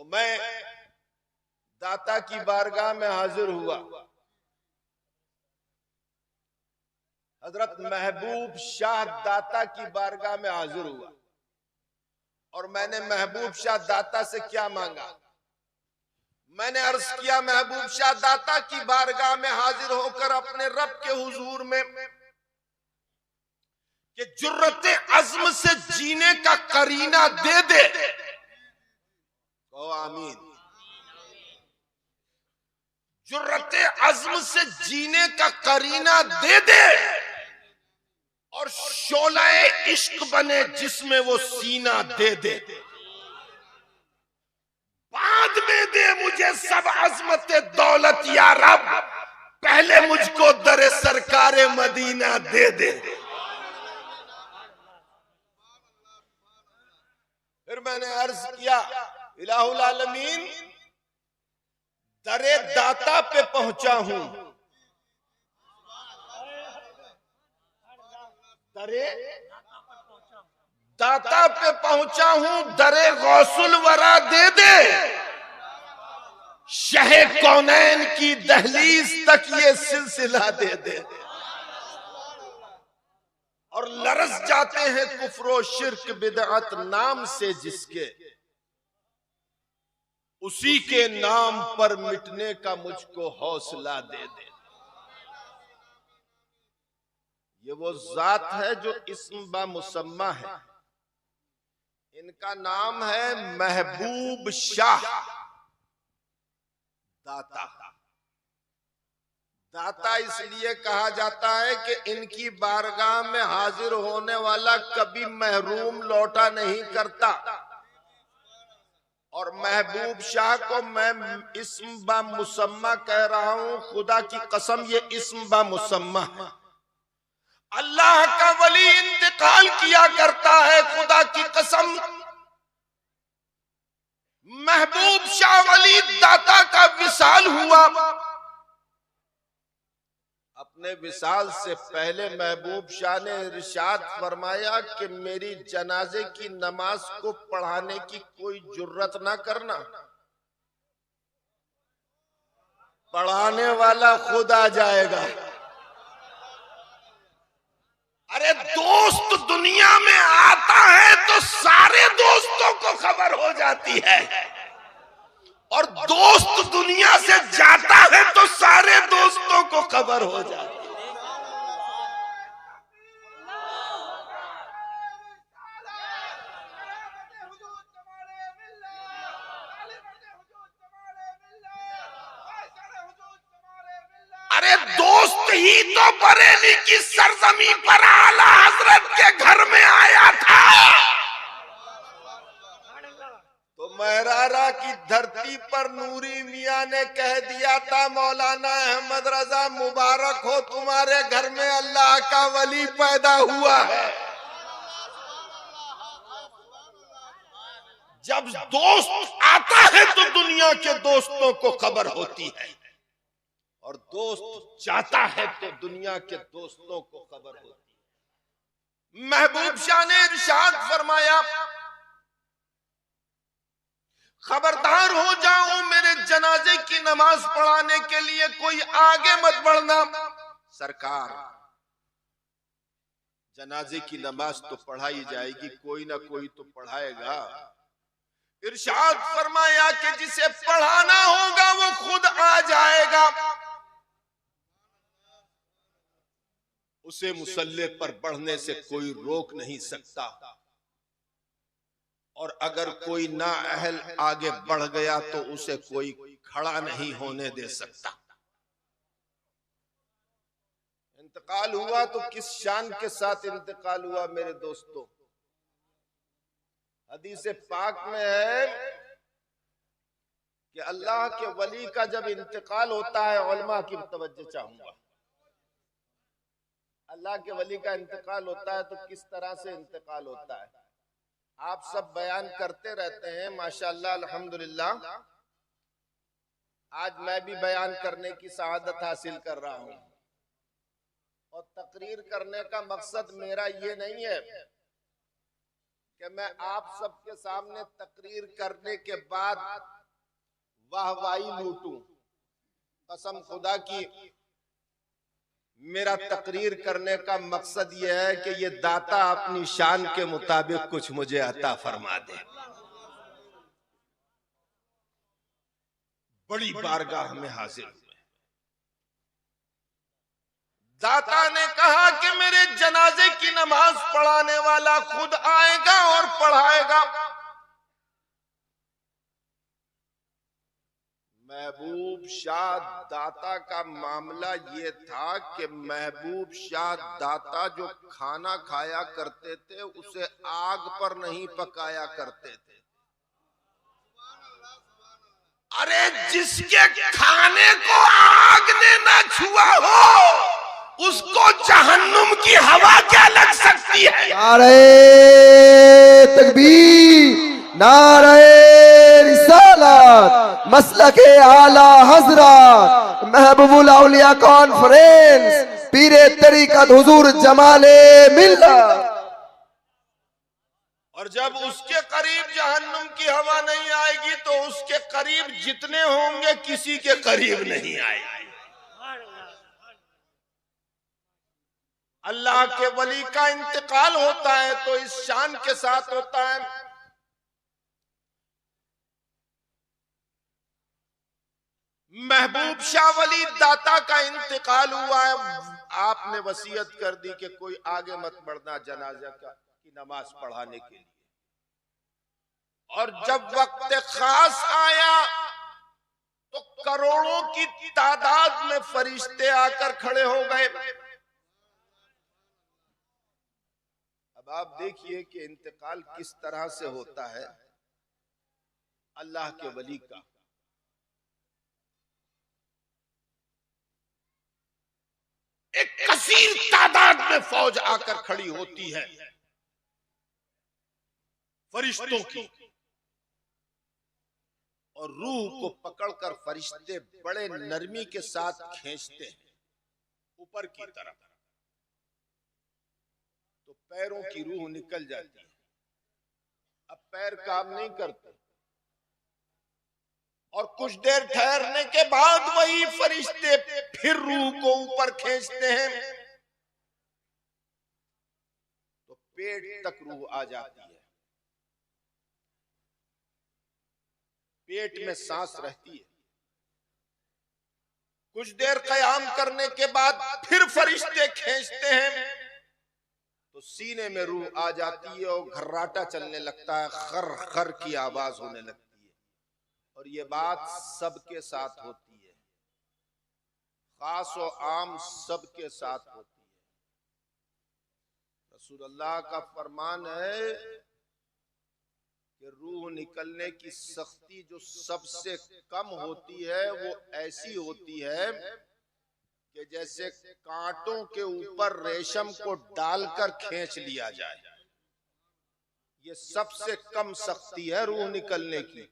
तो मैं दाता की बारगाह में हाजिर हुआ। हजरत महबूब शाह दाता की बारगाह में हाजिर हुआ और मैंने महबूब शाह दाता से क्या मांगा? मैंने अर्ज किया, महबूब शाह दाता की बारगाह में हाजिर होकर अपने रब के हुजूर में कि जुर्रते अज़्म से जीने का करीना दे दे। कहो आमीन। जुर्रते अज़्म से जीने का करीना दे दे और शोलाए इश्क बने जिसमें वो सीना दे दे। बाद में दे मुझे सब अज़मत दौलत या रब, पहले मुझको दरे सरकारे मदीना दे दे। फिर मैंने अर्ज किया, इलाहुल आलमीन दरे दाता पे पहुंचा हूं, दरे दाता पे पहुंचा हूं, दरे गौसुल वरा दे दे। शहे कौनैन की दहलीज तक ये सिलसिला दे दे। और लरस जाते हैं कुफ्र शिर्क बिदअत नाम से जिसके, उसी के नाम पर मिटने का मुझको हौसला दे दे। ये वो जात है जो इस्म बा मुसम्मा है। इनका नाम है महबूब शाह दाता। दाता इसलिए कहा जाता है कि इनकी बारगाह में हाजिर होने वाला कभी महरूम लौटा नहीं करता। और महबूब शाह को मैं इस्म बा मुसम्मा कह रहा हूं, खुदा की कसम ये इस्म बा मुसम्मा है। अल्लाह का वली इंतकाल किया करता है, खुदा की कसम महबूब शाह वली दाता का विसाल हुआ। अपने विसाल से पहले महबूब शाह ने इरशाद फरमाया कि मेरी जनाजे की नमाज को पढ़ाने की कोई जुर्रत ना करना, पढ़ाने वाला खुद आ जाएगा। अरे दोस्त दुनिया में आता है तो सारे दोस्तों को खबर हो जाती है, और दोस्त दुनिया से जाता है तो सारे दोस्तों को खबर हो जाती है। अरे दोस्त ही तो बरेली की सरजमी पर आला हजरत के घर में आया था, तो महरारा की धरती पर नूरी मियां ने कह दिया था, मौलाना अहमद रजा मुबारक हो, तुम्हारे घर में अल्लाह का वली पैदा हुआ है। जब दोस्त आता है तो दुनिया के दोस्तों को खबर होती है, और दोस्त जाता है तो दुनिया के दोस्तों को खबर होती है। महबूब शाह ने इरशाद फरमाया, खबरदार हो जाओ मेरे जनाजे की नमाज पढ़ाने के लिए कोई आगे मत बढ़ना। सरकार, जनाजे की नमाज तो पढ़ाई जाएगी, कोई ना कोई तो पढ़ाएगा। इरशाद फरमाया कि जिसे पढ़ाना होगा वो खुद आ जाएगा, उसे मुसल्ले पर बढ़ने से कोई रोक नहीं सकता, और अगर कोई नाअहल आगे बढ़ गया तो उसे कोई खड़ा नहीं होने दे सकता। इंतकाल हुआ तो किस शान के साथ इंतकाल हुआ मेरे दोस्तों। हदीस पाक में है कि अल्लाह के वली का जब इंतकाल होता है, उलमा की तवज्जो चाहूंगा, अल्लाह के वली का इंतकाल होता है तो किस तरह से इंतकाल होता है आप सब बयान करते रहते हैं माशाअल्लाह अल्हम्दुलिल्लाह। आज मैं भी बयान करने की सआदत हासिल कर रहा हूं, और तकरीर करने का मकसद मेरा ये नहीं है कि मैं आप सबके सामने तकरीर करने के बाद वाहवाही लूटूं। कसम खुदा की मेरा तकरीर करने का मकसद यह है कि ये दाता अपनी शान के मुताबिक कुछ मुझे अता फरमा दे। बड़ी बारगाह में हाजिर हुए। दाता ने कहा कि मेरे जनाजे की नमाज पढ़ाने वाला खुद आएगा और पढ़ाएगा। महबूब शाह दाता का मामला ये था कि महबूब शाह दाता जो खाना खाया करते थे उसे आग पर नहीं पकाया करते थे। अरे जिसके खाने को आग ने ना छुआ हो उसको जहन्नुम की हवा क्या लग सकती है। नारे तकबीर, नारे रिसालत, मसलके आला हजरत, महबूबुल औलिया कॉन्फ्रेंस, पीरे तरीकत हुजूर जमाले मिल्लत। और जब उसके करीब जहन्नुम की हवा नहीं आएगी तो उसके करीब जितने होंगे किसी के करीब नहीं आएगी। अल्लाह के वली का इंतकाल होता है तो इस शान के साथ होता है। महबूब शाह वली दाता का इंतकाल हुआ है। आपने वसीयत कर दी कि कोई आगे मत बढ़ना जनाजा की नमाज पढ़ाने के लिए। और जब वक्त खास आया तो करोड़ों की तादाद में फरिश्ते आकर खड़े हो गए। अब आप देखिए कि इंतकाल किस तरह से होता है अल्लाह के वली का। एक कसीर तादाद में फौज आकर खड़ी होती है फरिश्तों की, और रूह को पकड़कर फरिश्ते बड़े नरमी के साथ खींचते हैं ऊपर की तरफ, तो पैरों की रूह निकल जाती है। अब पैर काम नहीं करते और कुछ देर ठहरने के बाद वही फरिश्ते फिर रूह को ऊपर खींचते हैं तो पेट तक रूह आ जाती है। पेट में सांस रहती है। कुछ देर कयाम करने के बाद फिर फरिश्ते खींचते हैं तो सीने में रूह आ जाती है और घर्राटा चलने लगता है, खर खर की आवाज होने लगती है। और ये बात सबके साथ होती है, खास और आम सबके साथ होती है। रसूलुल्लाह का फरमान है कि रूह निकलने की सख्ती जो सबसे कम होती है वो ऐसी होती है कि जैसे कांटों के ऊपर रेशम को डालकर खींच लिया जाए। ये सबसे कम सख्ती है रूह निकलने की।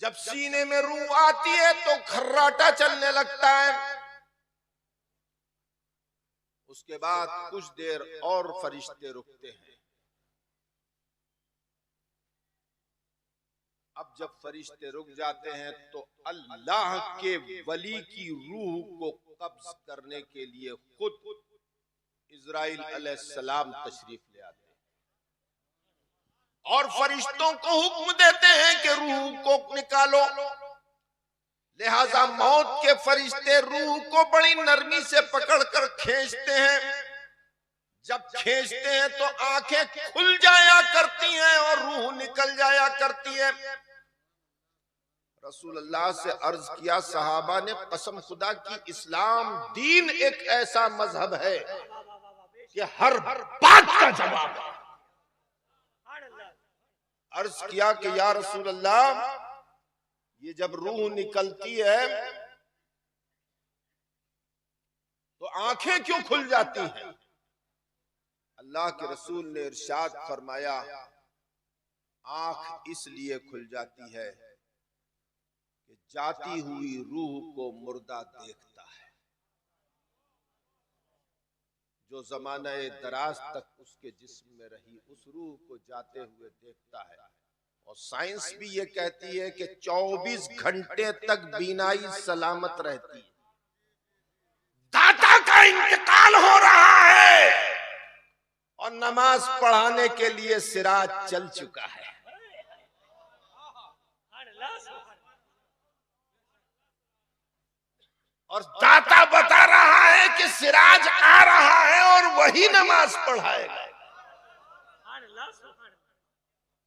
जब सीने में रूह आती है तो खर्राटा चलने लगता है। उसके बाद कुछ देर और फरिश्ते रुकते हैं। अब जब फरिश्ते रुक जाते हैं तो अल्लाह के वली की रूह को कब्ज करने के लिए खुद इजराइल अलैहिस्सलाम तशरीफ ले आते हैं और फरिश्तों को हुक्म देते हैं कि रूह को निकालो। लिहाजा मौत के फरिश्ते रूह को बड़ी नरमी से पकड़कर खींचते हैं। जब खींचते हैं तो आंखें खुल जाया करती हैं और रूह निकल जाया करती है। रसूलुल्लाह से अर्ज किया सहाबा ने, कसम खुदा की इस्लाम दीन एक ऐसा मजहब है कि हर बात का जवाब है। अर्ज किया कि या रसूलुल्लाह ये जब रूह निकलती है तो आंखें क्यों खुल जाती हैं? अल्लाह के रसूल ने इरशाद फरमाया, आंख इसलिए खुल जाती है कि जाती हुई रूह को मुर्दा देखता है। जो जमाना दराज तक उसके जिस्म में रही उस रूह को जाते हुए देखता है। और साइंस भी ये कहती है कि 24 घंटे तक बीनाई सलामत रहती है। दाता का इंतकाल हो रहा है और नमाज पढ़ाने के लिए सिराज चल चुका है। और दाता बता रहा है कि सिराज आ रहा है और वही नमाज पढ़ाएगा।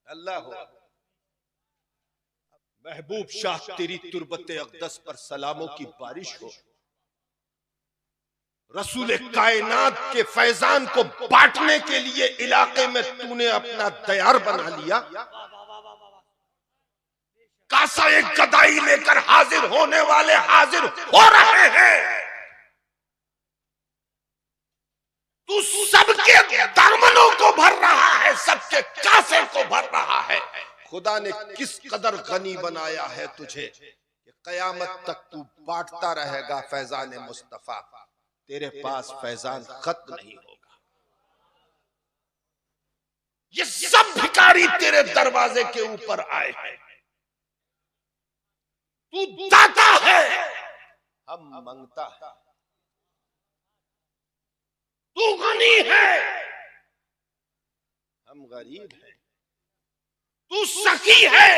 अल्लाह हो। महबूब शाह तेरी तुरबत अक़दस पर सलामों की बारिश हो। रसूल कायनात के फैजान को बांटने के लिए इलाके में तूने अपना तैयार बना लिया। कासा एक गदाई लेकर हाजिर होने वाले हाजिर हो रहे हैं। तू सबके दामनों को भर रहा है, सबके कासे को भर रहा है। खुदा ने किस कदर गनी बनाया है तुझे कि कयामत तक तू बांटता रहेगा फैजान मुस्तफा। तेरे पास फैजान खत्म नहीं होगा। ये सब भिखारी तेरे दरवाजे के ऊपर आए हैं। तू दाता है, हम मंगता है। तू गनी है, हम गरीब हैं। तू सखी है,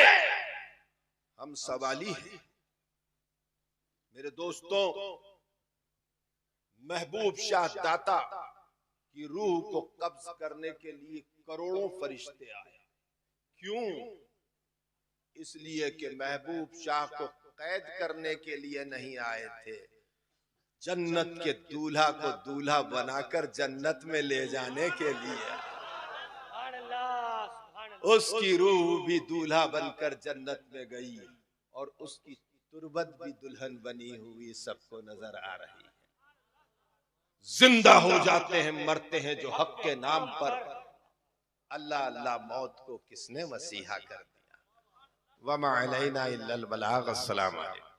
हम सवाली हैं। मेरे दोस्तों, महबूब शाह दाता की रूह को कब्ज करने के लिए करोड़ों फरिश्ते आए। क्यों? इसलिए कि महबूब शाह को कैद करने के लिए नहीं आए थे, जन्नत के दूल्हा को दूल्हा बनाकर जन्नत में ले जाने के लिए। उसकी रूह भी दूल्हा बनकर जन्नत में गई और उसकी तुरबत भी दुल्हन बनी हुई सबको नजर आ रही है। जिंदा हो जाते हैं, मरते हैं जो हक के नाम पर। अल्लाह अल्लाह मौत को किसने मसीहा कर दिया। वमा अलैना इल्लल बलाग। अस्सलाम वालेकुम।